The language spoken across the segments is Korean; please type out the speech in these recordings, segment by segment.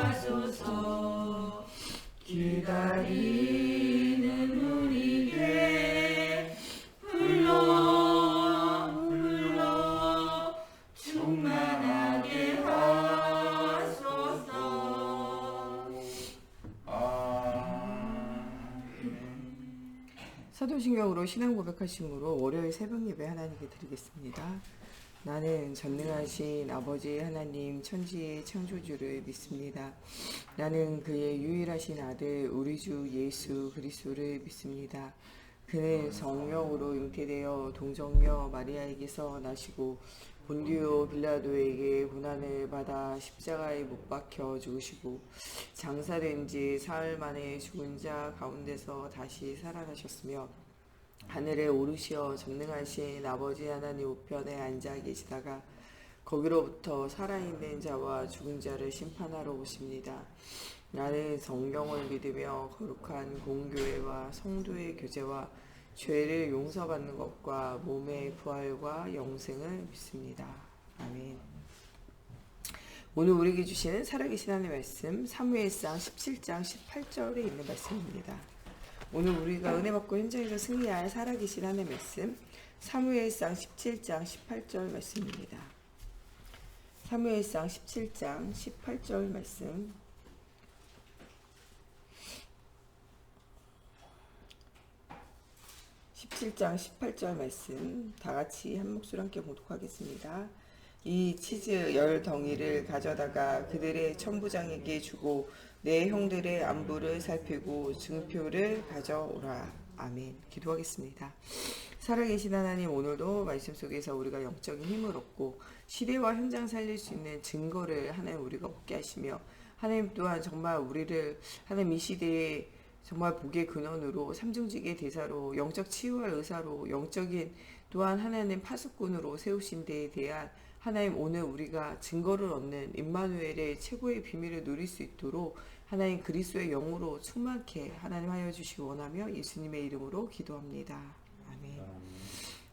하소서. 기다리는 우리에게 불러 불러 충만하게 하소서. 사도신경으로 신앙 고백하심으로 월요일 새벽 예배 하나님께 드리겠습니다. 나는 전능하신 아버지 하나님 천지의 창조주를 믿습니다. 나는 그의 유일하신 아들 우리 주 예수 그리스도를 믿습니다. 그는 성령으로 잉태되어 동정녀 마리아에게서 나시고 본디오 빌라도에게 고난을 받아 십자가에 못 박혀 죽으시고 장사된 지 사흘 만에 죽은 자 가운데서 다시 살아나셨으며 하늘에 오르시어 전능하신 아버지 하나님 우편에 앉아 계시다가 거기로부터 살아있는 자와 죽은 자를 심판하러 오십니다. 나는 성경을 믿으며 거룩한 공교회와 성도의 교제와 죄를 용서받는 것과 몸의 부활과 영생을 믿습니다. 아멘. 오늘 우리에게 주시는 살아계신 하나님의 말씀 사무엘상 17장 18절에 있는 말씀입니다. 오늘 우리가 은혜 받고 현장에서 승리할 살아계신 하나님의 말씀 사무엘상 17장 18절 말씀입니다. 사무엘상 17장 18절 말씀 17장 18절 말씀 다같이 한 목소리 함께 봉독하겠습니다. 이 치즈 10덩이를 가져다가 그들의 천부장에게 주고 내 형들의 안부를 살피고 증표를 가져오라. 아멘. 기도하겠습니다. 살아계신 하나님, 오늘도 말씀 속에서 우리가 영적인 힘을 얻고 시대와 현장 살릴 수 있는 증거를 하나님 우리가 얻게 하시며, 하나님 또한 정말 우리를 하나님 이 시대에 정말 복의 근원으로 삼중직의 대사로 영적 치유할 의사로 영적인 또한 하나님 파수꾼으로 세우신 데에 대한 하나님 오늘 우리가 증거를 얻는 임마누엘의 최고의 비밀을 누릴 수 있도록 하나님 그리스도의 영으로 충만케 하나님 하여 주시기 원하며 예수님의 이름으로 기도합니다. 아멘.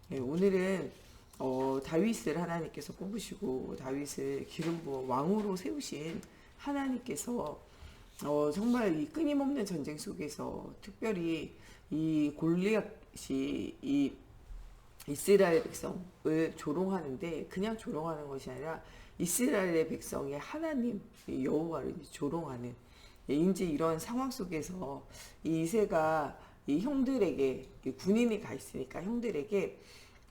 네, 오늘은 다윗을 하나님께서 뽑으시고 다윗을 기름 부어 왕으로 세우신 하나님께서 정말 이 끊임없는 전쟁 속에서 특별히 이 골리앗이 이 이스라엘 백성을 조롱하는데 그냥 조롱하는 것이 아니라 이스라엘의 백성의 하나님 여호와를 조롱하는 이제 이런 상황 속에서 이 이새가 이 형들에게 이 군인이 가 있으니까 형들에게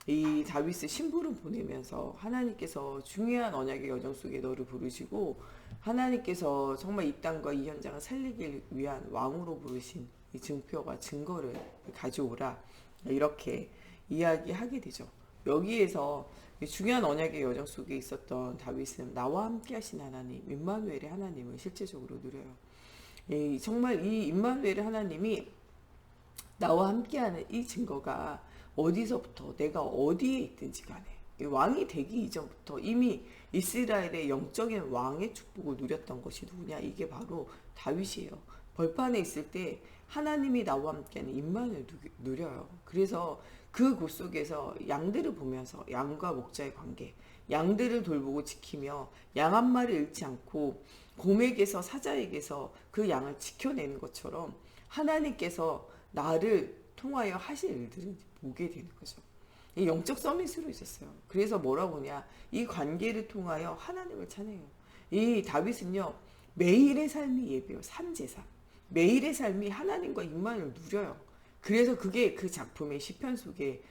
이 다윗의 신부를 보내면서 하나님께서 중요한 언약의 여정 속에 너를 부르시고 하나님께서 정말 이 땅과 이 현장을 살리기 위한 왕으로 부르신 이 증표와 증거를 가져오라 이렇게 이야기하게 되죠. 여기에서 중요한 언약의 여정 속에 있었던 다윗은 나와 함께 하신 하나님 임마누엘의 하나님을 실제적으로 누려요. 정말 이 임마누엘의 하나님이 나와 함께하는 이 증거가 어디서부터 내가 어디에 있든지 간에 왕이 되기 이전부터 이미 이스라엘의 영적인 왕의 축복을 누렸던 것이 누구냐? 이게 바로 다윗이에요. 벌판에 있을 때 하나님이 나와 함께하는 임마누엘을 누려요. 그래서 그 곳 속에서 양들을 보면서 양과 목자의 관계, 양들을 돌보고 지키며 양 한 마리 잃지 않고 곰에게서 사자에게서 그 양을 지켜내는 것처럼 하나님께서 나를 통하여 하실 일들을 보게 되는 거죠. 이 영적 서밋으로 있었어요. 그래서 뭐라고 하냐? 이 관계를 통하여 하나님을 찬양해요. 이 다윗은요 매일의 삶이 예배요, 산제사. 매일의 삶이 하나님과 임마누엘을 누려요. 그래서 그게 그 작품의 시편 속에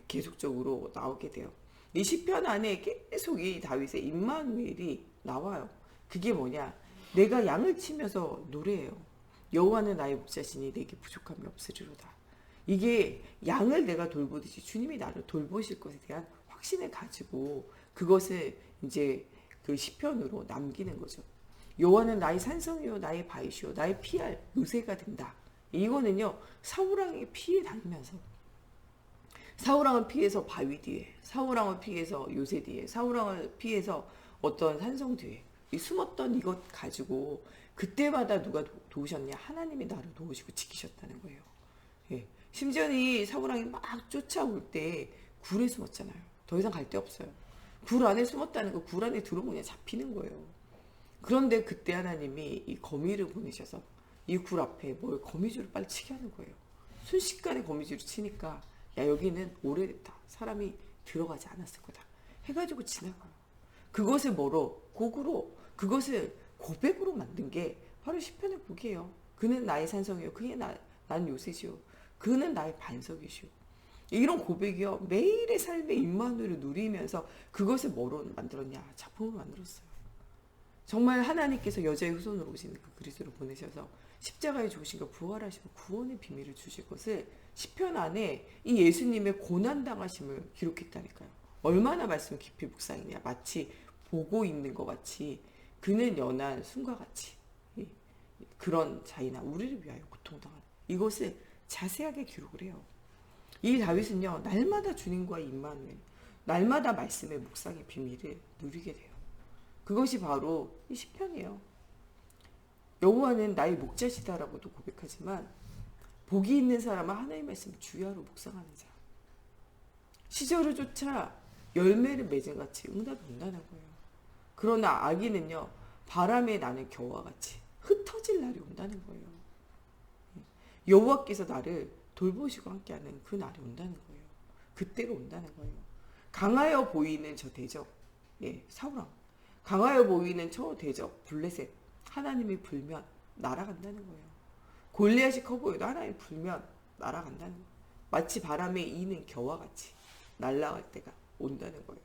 계속적으로 나오게 돼요. 이 시편 안에 계속 이 다윗의 임마누엘이 나와요. 그게 뭐냐? 내가 양을 치면서 노래해요. 여호와는 나의 목자시니 내게 부족함이 없으리로다. 이게 양을 내가 돌보듯이 주님이 나를 돌보실 것에 대한 확신을 가지고 그것을 이제 그 시편으로 남기는 거죠. 여호와는 나의 산성이요 나의 바위시요 나의 피할 요새가 된다. 이거는요 사울왕의 피해 다니면서 사울왕을 피해서 바위 뒤에, 사울왕을 피해서 요새 뒤에, 사울왕을 피해서 어떤 산성 뒤에 이 숨었던 이것 가지고 그때마다 누가 도우셨냐? 하나님이 나를 도우시고 지키셨다는 거예요. 예. 심지어 이 사울왕이 막 쫓아올 때 굴에 숨었잖아요. 더 이상 갈 데 없어요. 굴 안에 숨었다는 거, 굴 안에 들어오면 그냥 잡히는 거예요. 그런데 그때 하나님이 이 거미를 보내셔서 이 굴 앞에 뭘 거미줄을 빨리 치게 하는 거예요. 순식간에 거미줄을 치니까 야 여기는 오래됐다. 사람이 들어가지 않았을 거다. 해가지고 지나가요. 그것을 뭐로? 곡으로 그것을 고백으로 만든 게 바로 시편의 곡이에요. 그는 나의 산성이요. 난 요새시요. 그는 나의 반석이시오. 이런 고백이요. 매일의 삶의 임마누엘을 누리면서 그것을 뭐로 만들었냐? 작품을 만들었어요. 정말 하나님께서 여자의 후손으로 오시는 그 그리스도를 보내셔서 십자가에 죽으신가 부활하시고 구원의 비밀을 주실 것을 시편 안에 이 예수님의 고난당하심을 기록했다니까요. 얼마나 말씀 깊이 묵상이냐. 마치 보고 있는 것 같이 그는 연한 숨과 같이 그런 자이나 우리를 위하여 고통당하는 이것을 자세하게 기록을 해요. 이 다윗은요. 날마다 주님과 임마누엘 날마다 말씀의 묵상의 비밀을 누리게 돼요. 그것이 바로 이 시편이에요. 여호와는 나의 목자시다라고도 고백하지만 복이 있는 사람은 하나님의 말씀을 주야로 묵상하는 자. 시절을 쫓아 열매를 맺은 같이 응답이 온다는 거예요. 그러나 악인은요. 바람에 나는 겨와 같이 흩어질 날이 온다는 거예요. 여호와께서 나를 돌보시고 함께하는 그 날이 온다는 거예요. 그때가 온다는 거예요. 강하여 보이는 저 대적, 사울왕. 강하여 보이는 저 대적, 블레셋. 하나님이 불면 날아간다는 거예요. 골리앗이 커 보여도 하나님이 불면 날아간다는 거예요. 마치 바람에 이는 겨와 같이 날아갈 때가 온다는 거예요.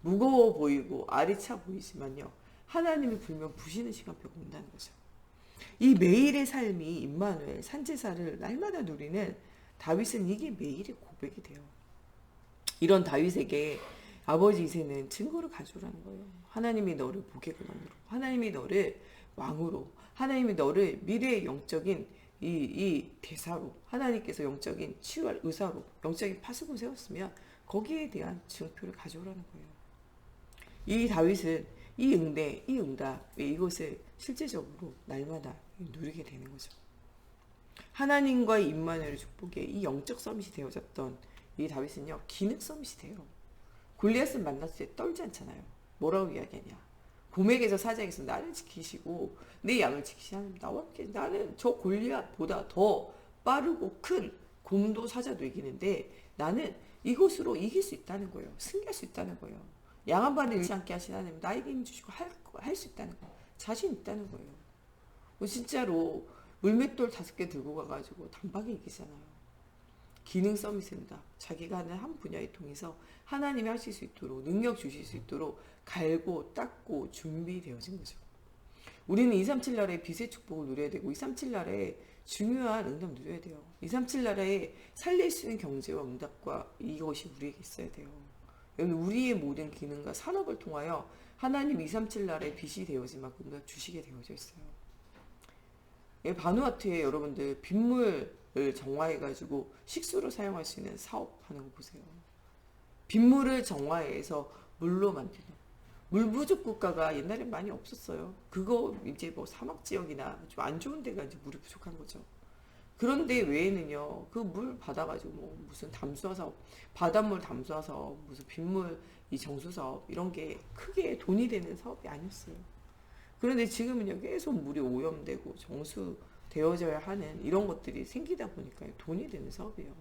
무거워 보이고 알이 차 보이지만요. 하나님이 불면 부시는 시간표가 온다는 거죠. 이 매일의 삶이 임마누엘 산제사를 날마다 누리는 다윗은 이게 매일의 고백이 돼요. 이런 다윗에게 아버지 이새는 증거를 가져오라는 거예요. 하나님이 너를 보게금왕으로, 하나님이 너를 왕으로, 하나님이 너를 미래의 영적인 이 대사로, 하나님께서 영적인 치유할 의사로, 영적인 파수꾼 세웠으면 거기에 대한 증표를 가져오라는 거예요. 이 다윗은 이 응대, 이 응답, 이것을 실제적으로 날마다 누리게 되는 거죠. 하나님과의 임마누엘의 축복에 이 영적 서밋이 되어졌던 이 다윗은요, 기능 서밋이 돼요. 골리앗을 만났을 때 떨지 않잖아요. 뭐라고 이야기하냐? 봄에게서 사장에서 나를 지키시고 내 양을 지키시는 나와 함께 나는 저 골리앗보다 더 빠르고 큰 곰도 사자도 이기는데 나는 이것으로 이길 수 있다는 거예요. 승리할 수 있다는 거예요. 양 한 마리 잃지 않게 하신 하나님 나에게 힘 주시고 할 수 있다는 거예요. 자신 있다는 거예요. 진짜로 물맷돌 5개 들고 가가지고 단박에 이기잖아요. 기능 서밋입니다. 자기가 하는 한 분야에 통해서 하나님이 하실 수 있도록 능력 주실 수 있도록 갈고 닦고 준비되어진 거죠. 우리는 237 나라의 빛의 축복을 누려야 되고 237 나라의 중요한 응답 누려야 돼요. 237 나라에 살릴 수 있는 경제와 응답과 이것이 우리에게 있어야 돼요. 우리의 모든 기능과 산업을 통하여 하나님 237 나라의 빛이 되어진 만큼 응답 주시게 되어져 있어요. 바누아투에 여러분들 빗물을 정화해가지고 식수로 사용할 수 있는 사업하는 거 보세요. 빗물을 정화해서 물로 만드는 물 부족 국가가 옛날엔 많이 없었어요. 그거 이제 뭐 사막 지역이나 좀 안 좋은 데가 이제 물이 부족한 거죠. 그런데 외에는요, 그 물 받아가지고 뭐 무슨 담수화 사업, 바닷물 담수화 사업, 무슨 빗물 이 정수 사업 이런 게 크게 돈이 되는 사업이 아니었어요. 그런데 지금은요 계속 물이 오염되고 정수되어져야 하는 이런 것들이 생기다 보니까 돈이 되는 사업이에요.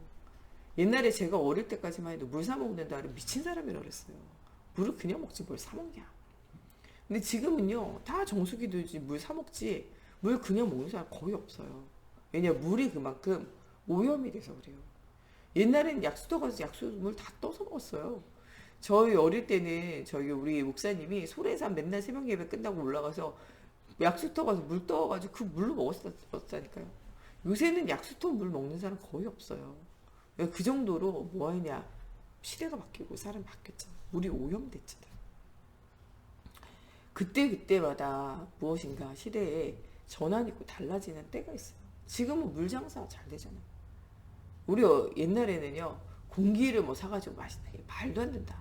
옛날에 제가 어릴 때까지만 해도 물 사 먹는다를 미친 사람이라 그랬어요. 물을 그냥 먹지 뭘 사 먹냐. 근데 지금은요 다 정수기도지 물 사 먹지 물 그냥 먹는 사람 거의 없어요. 왜냐 물이 그만큼 오염이 돼서 그래요. 옛날엔 약수터 가서 약수물 다 떠서 먹었어요. 저희 어릴 때는 저희 우리 목사님이 소래산 맨날 새벽 예배 끝나고 올라가서 약수터 가서 물 떠가지고 그 물로 먹었다니까요. 요새는 약수터 물 먹는 사람 거의 없어요. 그 정도로 뭐하냐 시대가 바뀌고 사람이 바뀌었잖아. 물이 오염됐잖아. 그때마다 무엇인가 시대에 전환이 있고 달라지는 때가 있어요. 지금은 물 장사가 잘 되잖아요. 우리 옛날에는요 공기를 뭐 사가지고 마신다. 말도 안 된다.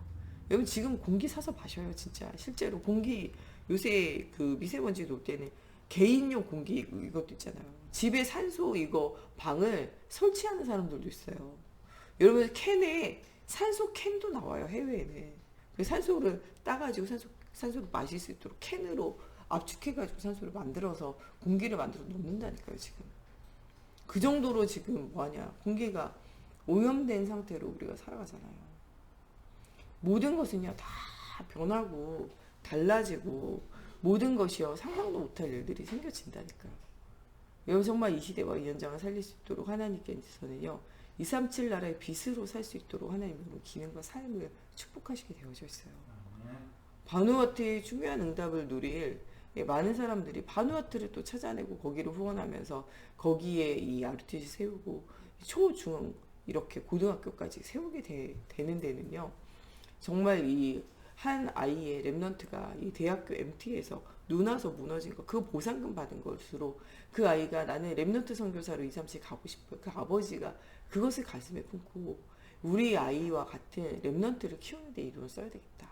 여러분 지금 공기 사서 마셔요. 진짜 실제로 공기 요새 그 미세먼지 올 때는 개인용 공기 이것도 있잖아요. 집에 산소 이거 방을 설치하는 사람들도 있어요. 여러분 캔에 산소 캔도 나와요. 해외에는. 그 산소를 따가지고 산소를 마실 수 있도록 캔으로 압축해가지고 산소를 만들어서 공기를 만들어 놓는다니까요, 지금. 그 정도로 지금 뭐하냐. 공기가 오염된 상태로 우리가 살아가잖아요. 모든 것은요, 다 변하고 달라지고 모든 것이요, 상상도 못할 일들이 생겨진다니까요. 여러분 정말 이 시대와 이 현장을 살릴 수 있도록 하나님께서는요, 237 나라의 빛으로 살 수 있도록 하나님으로 기능과 삶을 축복하시게 되어져 있어요. 바누아트의 중요한 응답을 누릴 많은 사람들이 바누아트를 또 찾아내고 거기를 후원하면서 거기에 이 RTC 세우고 초, 중 이렇게 고등학교까지 세우게 되는 데는요, 정말 이 한 아이의 랩넌트가 이 대학교 MT에서 눈 와서 무너진 거, 그 보상금 받은 것으로 그 아이가 나는 랩넌트 선교사로 237 가고 싶어요. 그 아버지가 그것을 가슴에 품고 우리 아이와 같은 랩넌트를 키우는 데 이 돈을 써야 되겠다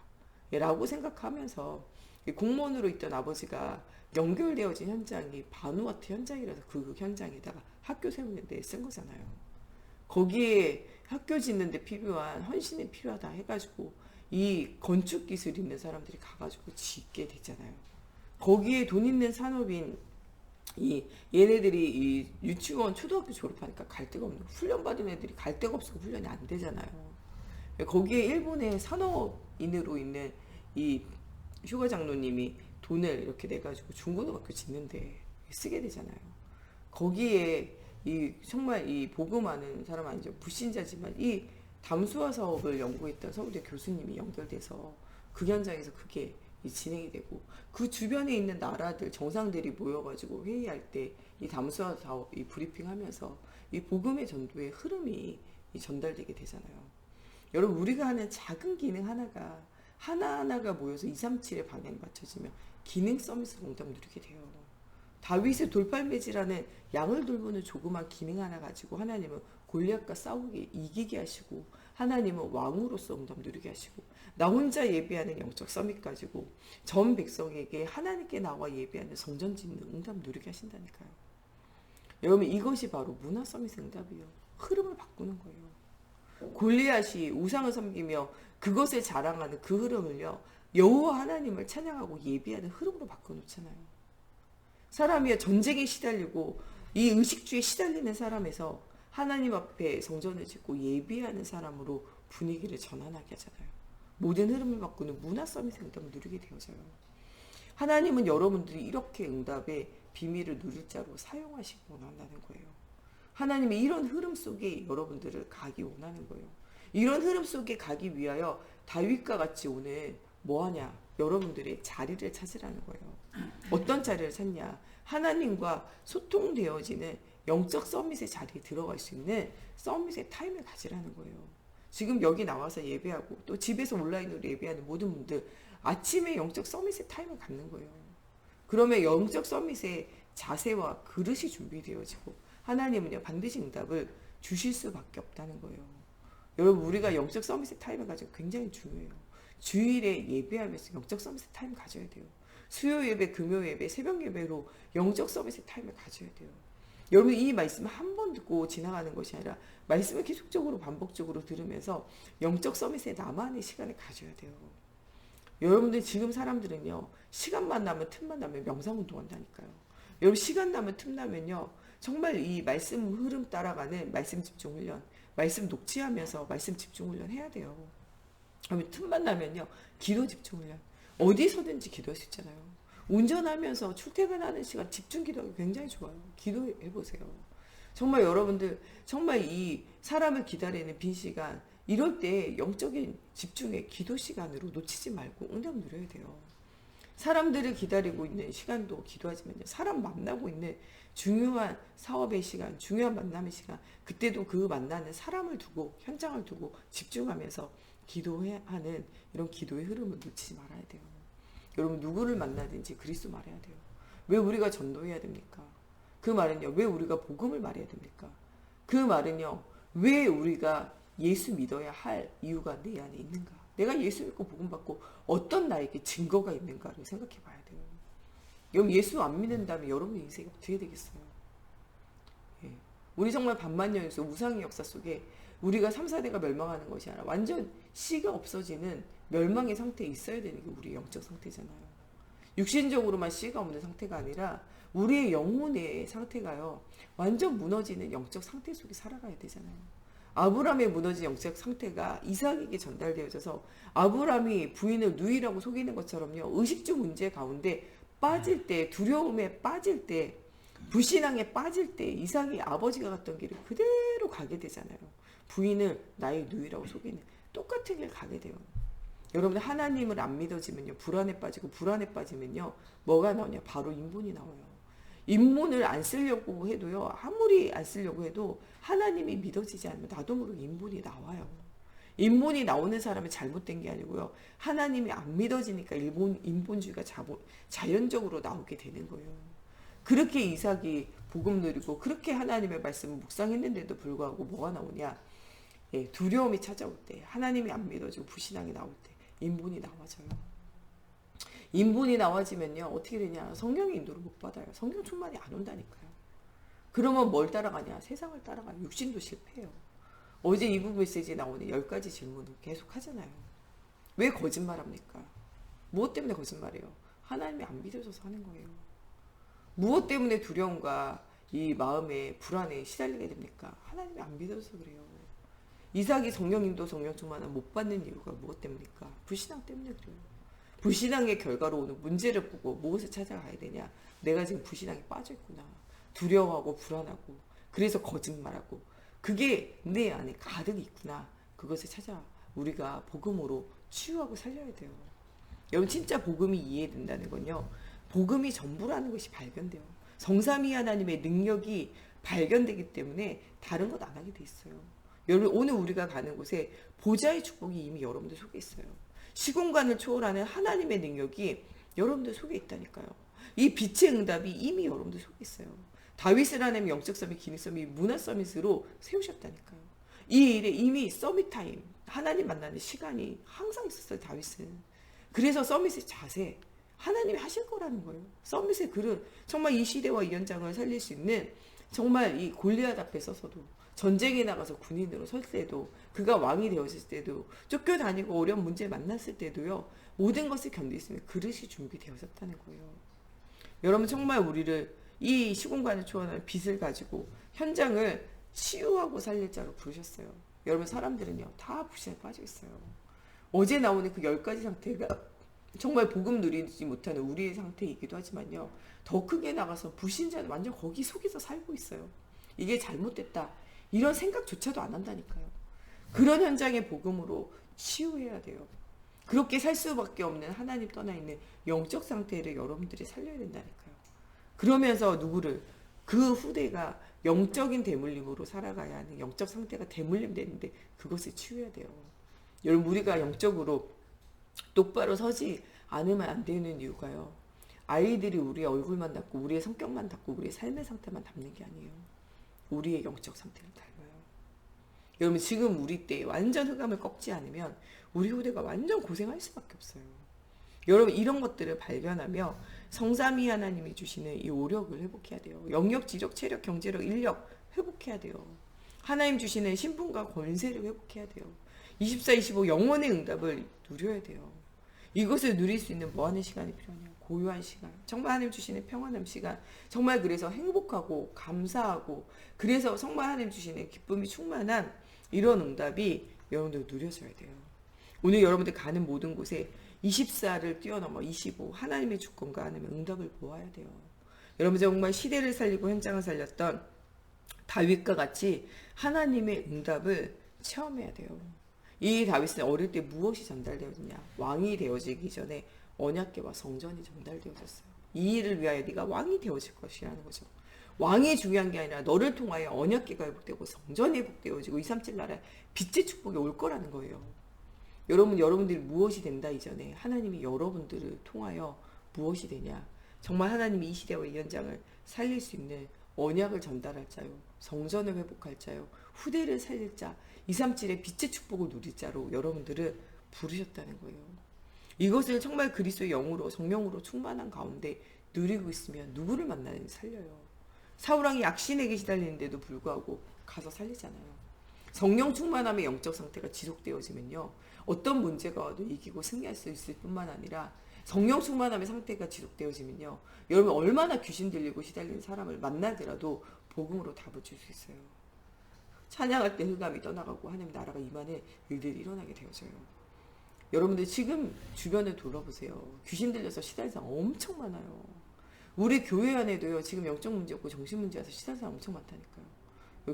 라고 생각하면서 공무원으로 있던 아버지가 연결되어진 현장이 바누아투 현장이라서 그 현장에다가 학교 세우는 데 쓴 거잖아요. 거기에 학교 짓는 데 필요한 헌신이 필요하다 해가지고 이 건축 기술 있는 사람들이 가가지고 짓게 됐잖아요. 거기에 돈 있는 산업인 얘네들이 이 유치원 초등학교 졸업하니까 갈 데가 없는, 훈련받은 애들이 갈 데가 없어서 훈련이 안 되잖아요. 거기에 일본의 산업인으로 있는 이 휴가 장로님이 돈을 이렇게 내가지고 중고등학교 짓는데 쓰게 되잖아요. 거기에 이 정말 이 복음하는 사람 아니죠, 불신자지만 이 담수화 사업을 연구했던 서울대 교수님이 연결돼서 그 현장에서 그게 진행이 되고, 그 주변에 있는 나라들 정상들이 모여가지고 회의할 때 이 담수화 사업 이 브리핑하면서 이 복음의 전도의 흐름이 전달되게 되잖아요. 여러분 우리가 하는 작은 기능 하나하나가 모여서 237의 방향이 맞춰지면 기능 서밋 공덕 누리게 돼요. 다윗의 돌팔매질하는 양을 돌보는 조그만 기능 하나 가지고 하나님은 골리앗과 싸우게 이기게 하시고, 하나님은 왕으로서 응답 누리게 하시고, 나 혼자 예배하는 영적 서밋 가지고 전 백성에게 하나님께 나와 예배하는 성전 짓는 응답 누리게 하신다니까요. 여러분 이것이 바로 문화 서밋 응답이요, 흐름을 바꾸는 거예요. 골리앗이 우상을 섬기며 그것을 자랑하는 그 흐름을요, 여호와 하나님을 찬양하고 예배하는 흐름으로 바꿔놓잖아요. 사람이 전쟁에 시달리고 이 의식주의에 시달리는 사람에서 하나님 앞에 성전을 짓고 예배하는 사람으로 분위기를 전환하게 하잖아요. 모든 흐름을 바꾸는 문화 서밋 응답을 누리게 되어져요. 하나님은 여러분들이 이렇게 응답의 비밀을 누릴 자로 사용하시기 원한다는 거예요. 하나님이 이런 흐름 속에 여러분들을 가기 원하는 거예요. 이런 흐름 속에 가기 위하여 다윗과 같이 오늘 뭐하냐? 여러분들의 자리를 찾으라는 거예요. 어떤 자리를 찾냐? 하나님과 소통되어지는 영적 서밋의 자리에 들어갈 수 있는 서밋의 타임을 가지라는 거예요. 지금 여기 나와서 예배하고 또 집에서 온라인으로 예배하는 모든 분들 아침에 영적 서밋의 타임을 갖는 거예요. 그러면 영적 서밋의 자세와 그릇이 준비되어지고 하나님은요 반드시 응답을 주실 수밖에 없다는 거예요. 여러분 우리가 영적 서밋의 타임을 가지고 굉장히 중요해요. 주일에 예배하면서 영적 서밋의 타임을 가져야 돼요. 수요 예배, 금요 예배, 새벽 예배로 영적 서밋의 타임을 가져야 돼요. 여러분 이 말씀을 한 번 듣고 지나가는 것이 아니라 말씀을 계속적으로 반복적으로 들으면서 영적 서밋에 나만의 시간을 가져야 돼요. 여러분들 지금 사람들은요 시간만 나면 틈만 나면 명상운동 한다니까요. 여러분 시간 나면 틈 나면요 정말 이 말씀 흐름 따라가는 말씀 집중 훈련, 말씀 녹취하면서 말씀 집중 훈련 해야 돼요. 그러면 틈만 나면요 기도 집중 훈련, 어디서든지 기도할 수 있잖아요. 운전하면서 출퇴근하는 시간 집중 기도하기 굉장히 좋아요. 기도해보세요. 정말 여러분들 정말 이 사람을 기다리는 빈 시간 이럴 때 영적인 집중의 기도 시간으로 놓치지 말고 응답 누려야 돼요. 사람들을 기다리고 있는 시간도 기도하지만요. 사람 만나고 있는 중요한 사업의 시간, 중요한 만남의 시간, 그때도 그 만나는 사람을 두고 현장을 두고 집중하면서 기도하는 이런 기도의 흐름을 놓치지 말아야 돼요. 여러분 누구를 만나든지 그리스도 말해야 돼요. 왜 우리가 전도해야 됩니까? 그 말은요. 왜 우리가 복음을 말해야 됩니까? 그 말은요. 왜 우리가 예수 믿어야 할 이유가 내 안에 있는가? 내가 예수 믿고 복음 받고 어떤 나에게 증거가 있는가를 생각해 봐야 돼요. 여러분 예수 안 믿는다면 여러분 인생이 어떻게 되겠어요? 예. 우리 정말 반만년에서 우상의 역사 속에 우리가 3, 4대가 멸망하는 것이 아니라 완전 씨가 없어지는 멸망의 상태에 있어야 되는 게 우리의 영적 상태잖아요. 육신적으로만 씨가 없는 상태가 아니라 우리의 영혼의 상태가요. 완전 무너지는 영적 상태 속에 살아가야 되잖아요. 아브라함의 무너진 영적 상태가 이삭에게 전달되어져서 아브라함이 부인을 누이라고 속이는 것처럼요. 의식주 문제 가운데 빠질 때, 두려움에 빠질 때, 불신앙에 빠질 때 이삭이 아버지가 갔던 길을 그대로 가게 되잖아요. 부인을 나의 누이라고 속이는 똑같은 길 가게 돼요. 여러분들 하나님을 안 믿어지면요. 불안에 빠지고 불안에 빠지면요. 뭐가 나오냐? 바로 인본이 나와요. 인본을 안 쓰려고 해도요. 아무리 안 쓰려고 해도 하나님이 믿어지지 않으면 나도 모르게 인본이 나와요. 인본이 나오는 사람이 잘못된 게 아니고요. 하나님이 안 믿어지니까 인본주의가 자연적으로 나오게 되는 거예요. 그렇게 이삭이 복음 누리고 그렇게 하나님의 말씀을 묵상했는데도 불구하고 뭐가 나오냐? 예, 두려움이 찾아올 때, 하나님이 안 믿어지고 불신앙이 나올 때 인본이 나와져요. 인본이 나와지면요. 어떻게 되냐? 성령의 인도를 못 받아요. 성령 충만이 안 온다니까요. 그러면 뭘 따라가냐? 세상을 따라가요. 육신도 실패해요. 어제 이부 메시지에 나오는 10가지 질문을 계속 하잖아요. 왜 거짓말합니까? 무엇 때문에 거짓말해요? 하나님이 안 믿어져서 하는 거예요. 무엇 때문에 두려움과 이 마음의 불안에 시달리게 됩니까? 하나님이 안 믿어서 그래요. 이삭이 성령님도 성령 충만을 못 받는 이유가 무엇 때문입니까? 불신앙 때문에 그래요. 불신앙의 결과로 오는 문제를 보고 무엇을 찾아가야 되냐? 내가 지금 불신앙에 빠져 있구나. 두려워하고 불안하고 그래서 거짓말하고 그게 내 안에 가득 있구나. 그것을 찾아 우리가 복음으로 치유하고 살려야 돼요. 여러분 진짜 복음이 이해된다는 건요. 복음이 전부라는 것이 발견돼요. 성삼위 하나님의 능력이 발견되기 때문에 다른 것 안 하게 돼 있어요. 여러분 오늘 우리가 가는 곳에 보좌의 축복이 이미 여러분들 속에 있어요. 시공간을 초월하는 하나님의 능력이 여러분들 속에 있다니까요. 이 빛의 응답이 이미 여러분들 속에 있어요. 다윗을 하나님 영적 서밋, 기능 서밋, 문화 서밋으로 세우셨다니까요. 이 일에 이미 서밋 타임, 하나님 만나는 시간이 항상 있었어요. 다윗은. 그래서 서밋의 자세, 하나님이 하실 거라는 거예요. 서밋의 글은 정말 이 시대와 이 현장을 살릴 수 있는 정말 이 골리앗 앞에 서서도 전쟁에 나가서 군인으로 설 때도 그가 왕이 되었을 때도 쫓겨다니고 어려운 문제 만났을 때도요. 모든 것을 견딜 수 있는 그릇이 준비되어졌다는 거예요. 여러분 정말 우리를 이 시공간을 초월하는 빛을 가지고 현장을 치유하고 살릴 자로 부르셨어요. 여러분 사람들은요. 다 불신에 빠져 있어요. 어제 나오는 그 10가지 상태가 정말 복음 누리지 못하는 우리의 상태이기도 하지만요. 더 크게 나가서 불신자는 완전 거기 속에서 살고 있어요. 이게 잘못됐다. 이런 생각조차도 안 한다니까요. 그런 현장의 복음으로 치유해야 돼요. 그렇게 살 수밖에 없는 하나님 떠나 있는 영적 상태를 여러분들이 살려야 된다니까요. 그러면서 누구를 그 후대가 영적인 대물림으로 살아가야 하는 영적 상태가 대물림 되는데 그것을 치유해야 돼요. 여러분 우리가 영적으로 똑바로 서지 않으면 안 되는 이유가요. 아이들이 우리의 얼굴만 닮고 우리의 성격만 닮고 우리의 삶의 상태만 닮는 게 아니에요. 우리의 영적 상태를 닮아요. 여러분 지금 우리 때 완전 흑암을 꺾지 않으면 우리 후대가 완전 고생할 수밖에 없어요. 여러분 이런 것들을 발견하며 성삼위 하나님이 주시는 이 오력을 회복해야 돼요. 영역, 지력, 체력, 경제력, 인력 회복해야 돼요. 하나님 주시는 신분과 권세를 회복해야 돼요. 24, 25 영원의 응답을 누려야 돼요. 이것을 누릴 수 있는 뭐 하는 시간이 필요하냐? 고요한 시간. 정말 하나님 주시는 평안한 시간. 정말 그래서 행복하고 감사하고 그래서 정말 하나님 주시는 기쁨이 충만한 이런 응답이 여러분들 누려져야 돼요. 오늘 여러분들 가는 모든 곳에 24를 뛰어넘어 25 하나님의 주권과 하나님의 응답을 보아야 돼요. 여러분 정말 시대를 살리고 현장을 살렸던 다윗과 같이 하나님의 응답을 체험해야 돼요. 이 다윗은 어릴 때 무엇이 전달되었느냐? 왕이 되어지기 전에 언약궤와 성전이 전달되어졌어요. 이 일을 위하여 네가 왕이 되어질 것이라는 거죠. 왕이 중요한 게 아니라 너를 통하여 언약궤가 회복되고 성전이 회복되어지고 237 나라에 빛의 축복이 올 거라는 거예요. 여러분들이 무엇이 된다 이전에 하나님이 여러분들을 통하여 무엇이 되냐? 정말 하나님이 이 시대와 이 현장을 살릴 수 있는 언약을 전달할 자요. 성전을 회복할 자요. 후대를 살릴 자. 237의 빛의 축복을 누릴 자로 여러분들을 부르셨다는 거예요. 이것을 정말 그리스도의 영으로 성령으로 충만한 가운데 누리고 있으면 누구를 만나는지 살려요. 사울왕이 약신에게 시달리는데도 불구하고 가서 살리잖아요. 성령 충만함의 영적 상태가 지속되어지면요. 어떤 문제가 와도 이기고 승리할 수 있을 뿐만 아니라 성령 충만함의 상태가 지속되어지면요, 여러분 얼마나 귀신 들리고 시달리는 사람을 만나더라도 복음으로 답을 줄 수 있어요. 찬양할 때 흑암이 떠나가고 하나님 나라가 임하는 일들이 일어나게 되어져요. 여러분들 지금 주변을 돌아보세요. 귀신 들려서 시달리는 사람 엄청 많아요. 우리 교회 안에도요, 지금 영적 문제 없고 정신 문제 와서 시달리는 사람 엄청 많다니까요.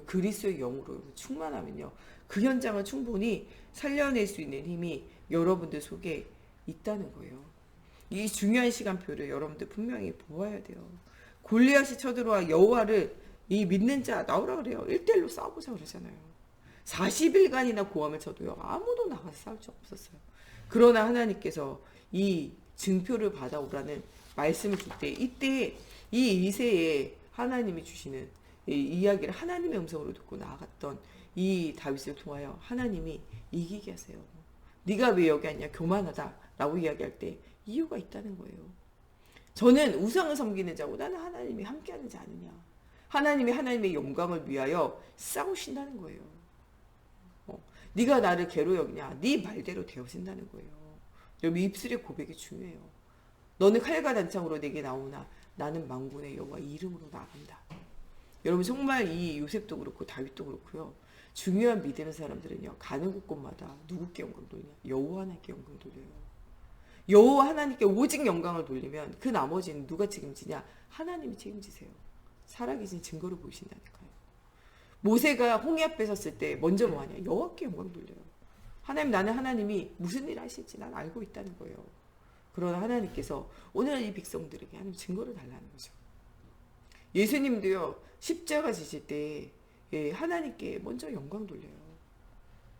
그리스도의 영으로 충만하면요, 그 현장을 충분히 살려낼 수 있는 힘이 여러분들 속에 있다는 거예요. 이 중요한 시간표를 여러분들 분명히 보아야 돼요. 골리앗이 쳐들어와 여호와를 이 믿는 자 나오라 그래요. 1대1로 싸우자 그러잖아요. 40일간이나 고함을 쳐도요, 아무도 나가서 싸울 수 없었어요. 그러나 하나님께서 이 증표를 받아오라는 말씀을 줄 때, 이때 이 이새에 하나님이 주시는 이 이야기를 하나님의 음성으로 듣고 나아갔던 이 다윗을 통하여 하나님이 이기게 하세요. 네가 왜 여기 왔냐, 교만하다 라고 이야기할 때 이유가 있다는 거예요. 저는 우상을 섬기는 자고 나는 하나님이 함께하는 자 아니냐, 하나님이 하나님의 영광을 위하여 싸우신다는 거예요. 네가 나를 개로 여기냐, 네 말대로 되어진다는 거예요. 여러분, 입술의 고백이 중요해요. 너는 칼과 단창으로 내게 나오나 나는 만군의 여호와 이름으로 나간다. 여러분, 정말 이 요셉도 그렇고 다윗도 그렇고요, 중요한 믿음의 사람들은요, 가는 곳곳마다 누구께 영광 돌리냐, 여호와 하나님께 영광 돌려요. 여호와 하나님께 오직 영광을 돌리면 그 나머지는 누가 책임지냐, 하나님이 책임지세요. 살아계신 증거를 보이신다니까요. 모세가 홍해 앞에 섰을 때 먼저 뭐하냐, 여호와께 영광 돌려요. 하나님, 나는 하나님이 무슨 일 하실지 난 알고 있다는 거예요. 그러나 하나님께서 오늘 이 백성들에게 하나님 증거를 달라는 거죠. 예수님도요, 십자가 지실 때 하나님께 먼저 영광 돌려요.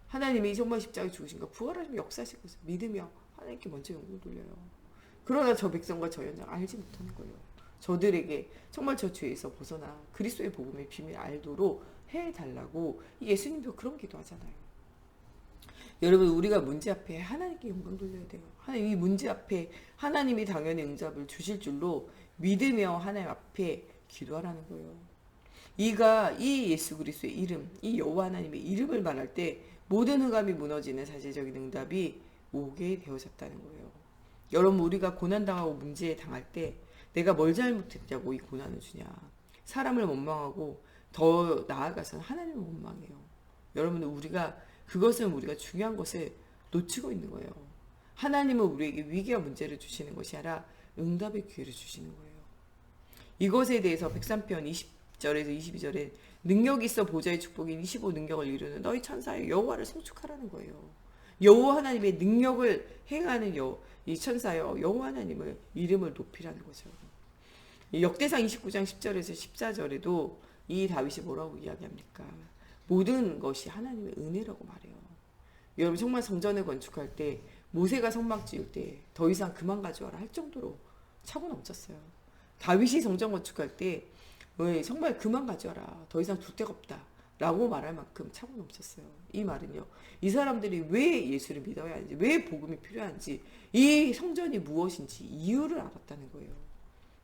하나님이 정말 십자가에 죽으신 거, 부활하시면 역사하실 것을 믿으며 하나님께 먼저 영광 돌려요. 그러나 저 백성과 저 현장 알지 못하는 거예요. 저들에게 정말 저 죄에서 벗어나 그리스도의 복음의 비밀 알도록 해달라고 예수님도 그런 기도하잖아요. 여러분, 우리가 문제 앞에 하나님께 영광 돌려야 돼요. 하나님, 이 문제 앞에 하나님이 당연히 응답을 주실 줄로 믿으며 하나님 앞에 기도하라는 거예요. 이 예수 그리스도의 이름, 이 여호와 하나님의 이름을 말할 때 모든 흑암이 무너지는 사실적인 응답이 오게 되어졌다는 거예요. 여러분, 우리가 고난당하고 문제에 당할 때 내가 뭘 잘못했냐고 이 고난을 주냐, 사람을 원망하고 더 나아가서는 하나님을 원망해요. 여러분들, 우리가 중요한 것을 놓치고 있는 거예요. 하나님은 우리에게 위기와 문제를 주시는 것이 아니라 응답의 기회를 주시는 거예요. 이것에 대해서 103편 20절에서 22절에 능력이 있어 보좌의 축복인 25 능력을 이루는 너희 천사여 여호와를 송축하라는 거예요. 여호와 하나님의 능력을 행하는 이 천사여 여호와 하나님을 이름을 높이라는 거죠. 역대상 29장 10절에서 14절에도 이 다윗이 뭐라고 이야기합니까? 모든 것이 하나님의 은혜라고 말해요. 여러분, 정말 성전을 건축할 때 모세가 성막 지을 때 더 이상 그만 가져와라 할 정도로 차고 넘쳤어요. 다윗이 성전 건축할 때 정말 그만 가져와라, 더 이상 둘 데가 없다 라고 말할 만큼 차고 넘쳤어요. 이 말은요, 이 사람들이 왜 예수를 믿어야 하는지, 왜 복음이 필요한지, 이 성전이 무엇인지 이유를 알았다는 거예요.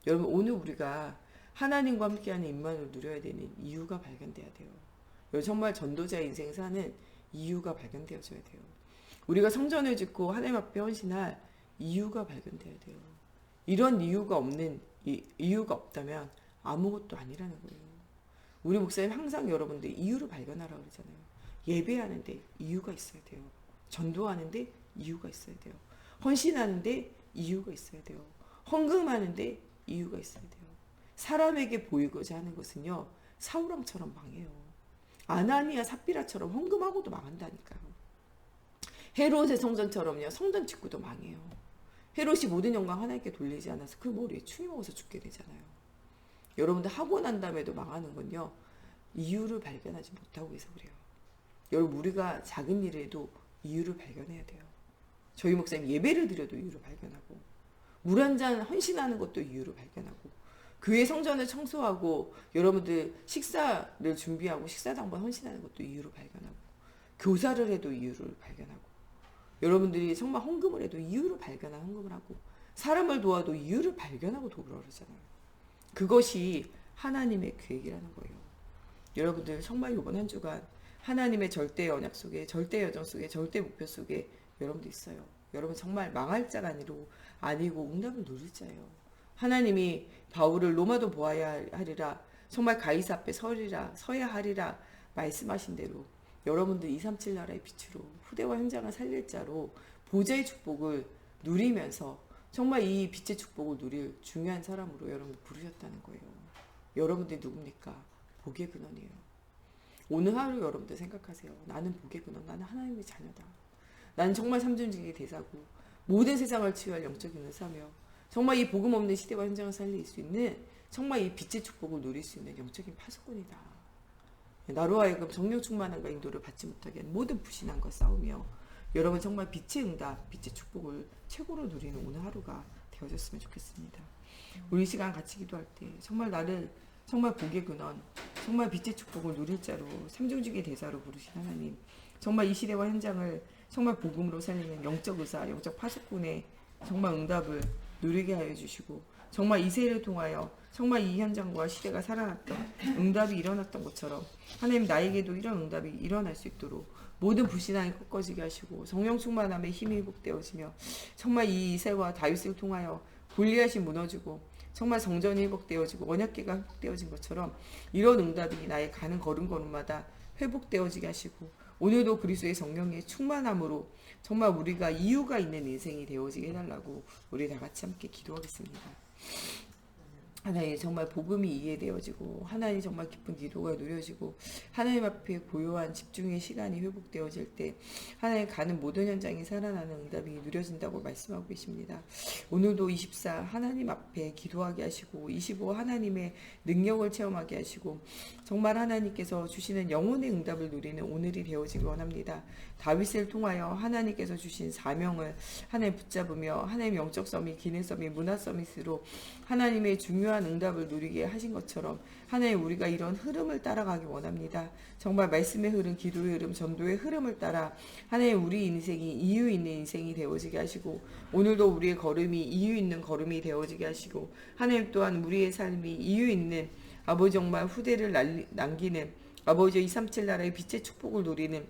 여러분, 오늘 우리가 하나님과 함께하는 임만을 누려야 되는 이유가 발견돼야 돼요. 정말 전도자의 인생 사는 이유가 발견되어져야 돼요. 우리가 성전을 짓고 하나님 앞에 헌신할 이유가 발견돼야 돼요. 이런 이유가 없다면 아무것도 아니라는 거예요. 우리 목사님 항상 여러분들 이유를 발견하라고 그러잖아요. 예배하는데 이유가 있어야 돼요. 전도하는데 이유가 있어야 돼요. 헌신하는데 이유가 있어야 돼요. 헌금하는데 이유가 있어야 돼요. 사람에게 보이고자 하는 것은요, 사울왕처럼 망해요. 아나니아 삽비라처럼 헌금하고도 망한다니까요. 헤롯의 성전처럼요, 성전 짓고도 망해요. 헤롯이 모든 영광 하나님께 돌리지 않아서 그 머리에 충이 먹어서 죽게 되잖아요. 여러분들, 하고 난 다음에도 망하는 건요, 이유를 발견하지 못하고 해서 그래요. 여러분, 우리가 작은 일을 해도 이유를 발견해야 돼요. 저희 목사님 예배를 드려도 이유를 발견하고, 물 한 잔 헌신하는 것도 이유를 발견하고, 교회 성전을 청소하고 여러분들 식사를 준비하고 식사당번 헌신하는 것도 이유를 발견하고, 교사를 해도 이유를 발견하고, 여러분들이 정말 헌금을 해도 이유를 발견하고 헌금을 하고, 사람을 도와도 이유를 발견하고 도우라 그러잖아요. 그것이 하나님의 계획이라는 거예요. 여러분들, 정말 이번 한 주간 하나님의 절대 언약 속에, 절대 여정 속에, 절대 목표 속에 여러분들 있어요. 여러분 정말 망할 자가 아니고 응답을 누릴 자예요. 하나님이 바울을 로마도 보아야 하리라, 정말 가이사 앞에 서야 하리라 말씀하신 대로 여러분들 237 나라의 빛으로 후대와 현장을 살릴 자로 보좌의 축복을 누리면서 정말 이 빛의 축복을 누릴 중요한 사람으로 여러분 부르셨다는 거예요. 여러분들이 누굽니까? 복의 근원이에요. 오늘 하루 여러분들 생각하세요. 나는 복의 근원, 나는 하나님의 자녀다. 나는 정말 삼존직의 대사고 모든 세상을 치유할 영적인 의사며 정말 이 복음 없는 시대와 현장을 살릴 수 있는 정말 이 빛의 축복을 누릴 수 있는 영적인 파수꾼이다. 나로 하여금 성령 충만함과 인도를 받지 못하게 한 모든 불신함과 싸우며 여러분 정말 빛의 응답, 빛의 축복을 최고로 누리는 오늘 하루가 되어졌으면 좋겠습니다. 우리 시간 같이 기도할 때 정말 나를 정말 복의 근원, 정말 빛의 축복을 누릴 자로 삼중직의 대사로 부르신 하나님, 정말 이 시대와 현장을 정말 복음으로 살리는 영적 의사, 영적 파수꾼의 정말 응답을 누리게 하여 주시고 정말 이 세를 통하여 정말 이 현장과 시대가 살아났던 응답이 일어났던 것처럼 하나님 나에게도 이런 응답이 일어날 수 있도록 모든 불신앙이 꺾어지게 하시고 성령 충만함에 힘이 회복되어지며 정말 이 이새와 다윗을 통하여 골리앗이 무너지고 정말 성전이 회복되어지고 언약궤가 회복되어진 것처럼 이런 응답이 나의 가는 걸음걸음마다 회복되어지게 하시고 오늘도 그리스도의 성령의 충만함으로 정말 우리가 이유가 있는 인생이 되어지게 해달라고 우리 다 같이 함께 기도하겠습니다. 하나님 정말 복음이 이해되어지고 하나님 정말 깊은 기도가 누려지고 하나님 앞에 고요한 집중의 시간이 회복되어질 때 하나님 가는 모든 현장이 살아나는 응답이 누려진다고 말씀하고 계십니다. 오늘도 24 하나님 앞에 기도하게 하시고 25 하나님의 능력을 체험하게 하시고 정말 하나님께서 주시는 영혼의 응답을 누리는 오늘이 되어지기 원합니다. 다윗을 통하여 하나님께서 주신 사명을 하나님 붙잡으며 하나님 영적 서밋, 기능 서밋, 문화 서밋으로 하나님의 중요한 응답을 누리게 하신 것처럼 하나님 우리가 이런 흐름을 따라가기 원합니다. 정말 말씀의 흐름, 기도의 흐름, 전도의 흐름을 따라 하나님 우리 인생이 이유 있는 인생이 되어지게 하시고 오늘도 우리의 걸음이 이유 있는 걸음이 되어지게 하시고 하나님 또한 우리의 삶이 이유 있는 아버지 정말 후대를 남기는 아버지 237 나라의 빛의 축복을 누리는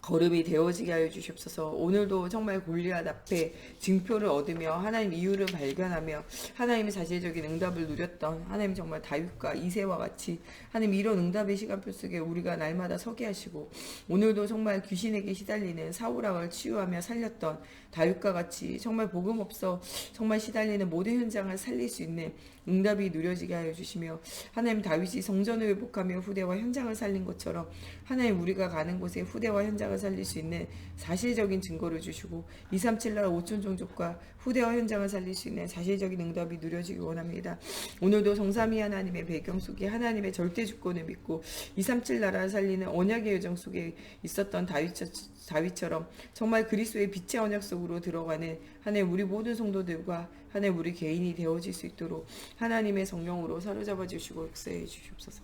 걸음이 되어지게 하여 주시옵소서. 오늘도 정말 골리앗 앞에 증표를 얻으며 하나님 이유를 발견하며 하나님의 자체적인 응답을 누렸던 하나님 정말 다윗과 이새와 같이 하나님 이런 응답의 시간표 속에 우리가 날마다 서게 하시고 오늘도 정말 귀신에게 시달리는 사울왕을 치유하며 살렸던 다윗과 같이 정말 복음 없어 정말 시달리는 모든 현장을 살릴 수 있는 응답이 누려지게 하여 주시며 하나님 다윗이 성전을 회복하며 후대와 현장을 살린 것처럼 하나님 우리가 가는 곳에 후대와 현장을 살릴 수 있는 사실적인 증거를 주시고 237 나라 5천 종족과 후대와 현장을 살릴 수 있는 사실적인 응답이 누려지기 원합니다. 오늘도 성삼위 하나님의 배경 속에 하나님의 절대 주권을 믿고 237 나라를 살리는 언약의 여정 속에 있었던 다윗처럼 정말 그리스도의 빛의 언약 속으로 들어가는 하나님 우리 모든 성도들과 하나님 우리 개인이 되어질 수 있도록 하나님의 성령으로 사로잡아 주시고 역사해 주시옵소서.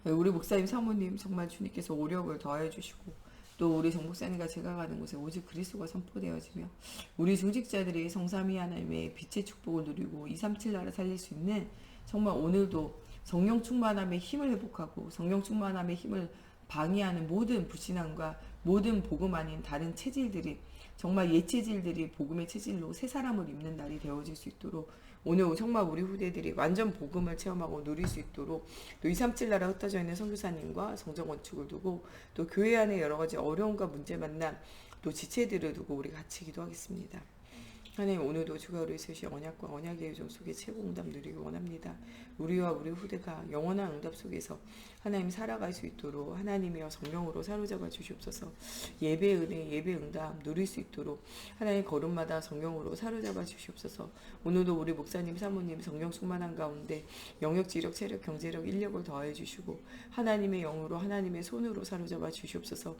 우리 목사님 사모님 정말 주님께서 오력을 더해 주시고 또 우리 정 목사님과 제가 가는 곳에 오직 그리스도가 선포되어지며 우리 중직자들이 성삼위 하나님의 빛의 축복을 누리고 237 나라 살릴 수 있는 정말 오늘도 성령 충만함의 힘을 회복하고 성령 충만함의 힘을 방해하는 모든 불신앙과 모든 복음 아닌 다른 체질들이 정말 예체질들이 복음의 체질로 새 사람을 입는 날이 되어질 수 있도록 오늘 정말 우리 후대들이 완전 복음을 체험하고 누릴 수 있도록 또 237 나라 흩어져 있는 선교사님과 성전 건축을 두고 또 교회 안에 여러 가지 어려움과 문제 만난 또 지체들을 두고 우리 같이 기도하겠습니다. 하나님 오늘도 주가 우리 셋이 언약과 언약의 요정 속에 최고 응답 누리기 원합니다. 우리와 우리 후대가 영원한 응답 속에서 하나님 살아갈 수 있도록 하나님이여 성령으로 사로잡아 주시옵소서. 예배 은혜, 예배 응답 누릴 수 있도록 하나님 걸음마다 성령으로 사로잡아 주시옵소서. 오늘도 우리 목사님, 사모님 성령 충만한 가운데 영역, 지력, 체력, 경제력, 인력을 더해 주시고 하나님의 영으로 하나님의 손으로 사로잡아 주시옵소서.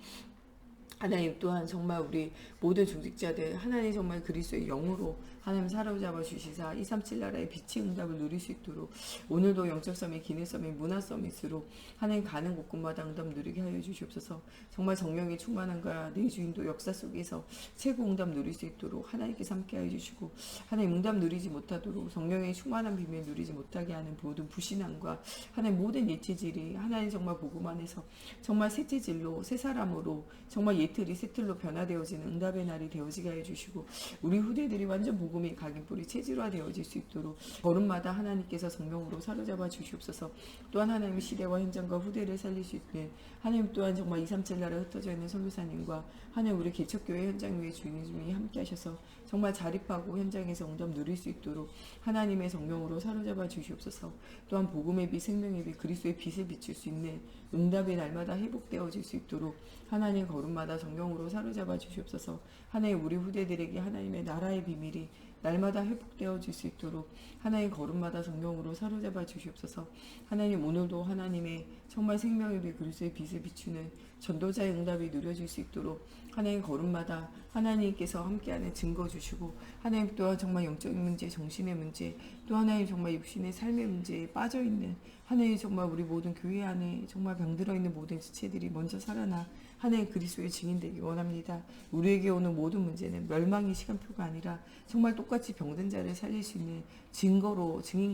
하나님 또한 정말 우리 모든 중직자들 하나님 정말 그리스도의 영으로 하나님 사로잡아 주시사 237 나라의 빛의 응답을 누릴 수 있도록 오늘도 영적 서밋, 기내 서밋, 문화 서밋으로 하나님 가는 곳곳마다 응답 누리게 하여 주시옵소서. 정말 성령의 충만함과 내 주인도 역사 속에서 최고 응답 누릴 수 있도록 하나님께서 함께 하여 주시고 하나님 응답 누리지 못하도록 성령의 충만한 비밀 누리지 못하게 하는 모든 불신앙과 하나님 모든 예체질이 하나님 정말 복음 안에서 정말 새 체질로 새 사람으로 정말 예틀이 새틀로 변화되어지는 응답의 날이 되어지게 하여 주시고 우리 후대들이 완전 복음의 각인뿌리 체질화 되어질 수 있도록 걸음마다 하나님께서 성령으로 사로잡아 주시옵소서. 또한 하나님의 시대와 현장과 후대를 살릴 수 있는 하나님 또한 정말 237 나라에 흩어져 있는 선교사님과 하나님 우리 개척교회 현장 위에 주님이 함께 하셔서 정말 자립하고 현장에서 응답 누릴 수 있도록 하나님의 성령으로 사로잡아 주시옵소서. 또한 복음의 빛, 생명의 빛, 그리스도의 빛을 비출 수 있는 응답이 날마다 회복되어질 수 있도록 하나님 걸음마다 성령으로 사로잡아 주시옵소서. 하나님 우리 후대들에게 하나님의 나라의 비밀이 날마다 회복되어질 수 있도록 하나님 걸음마다 성령으로 사로잡아 주시옵소서. 하나님 오늘도 하나님의 정말 생명의 빛, 그리스도의 빛을 비추는 전도자의 응답이 누려질 수 있도록 하나님 걸음마다 하나님께서 함께하는 증거 주시고 하나님 또한 정말 영적인 문제, 정신의 문제 또 하나님 정말 육신의 삶의 문제에 빠져있는 하나님 정말 우리 모든 교회 안에 정말 병들어 있는 모든 지체들이 먼저 살아나 하나님 그리스도의 증인되기 원합니다. 우리에게 오는 모든 문제는 멸망의 시간표가 아니라 정말 똑같이 병든 자를 살릴 수 있는 증거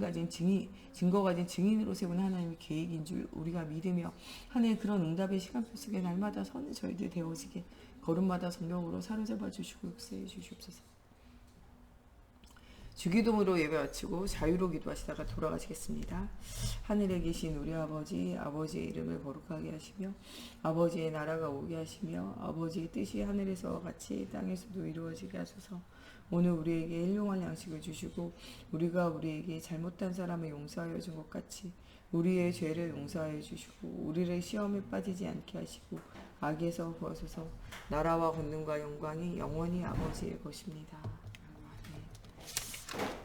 가진 증인으로 세운 하나님의 계획인 줄 우리가 믿으며 하나님 그런 응답의 시간표 속에 날마다 서는 저희들 되어지게 걸음마다 성령으로 사로잡아 주시고 역사해 주시옵소서. 주기도문으로 예배 마치고 자유로 기도하시다가 돌아가시겠습니다. 하늘에 계신 우리 아버지의 이름을 거룩하게 하시며 아버지의 나라가 오게 하시며 아버지의 뜻이 하늘에서와 같이 땅에서도 이루어지게 하소서. 오늘 우리에게 일용할 양식을 주시고 우리가 우리에게 잘못한 사람을 용서하여 준 것 같이 우리의 죄를 용서하여 주시고 우리를 시험에 빠지지 않게 하시고 악에서 구하소서. 나라와 권능과 영광이 영원히 아버지의 것입니다. 아멘.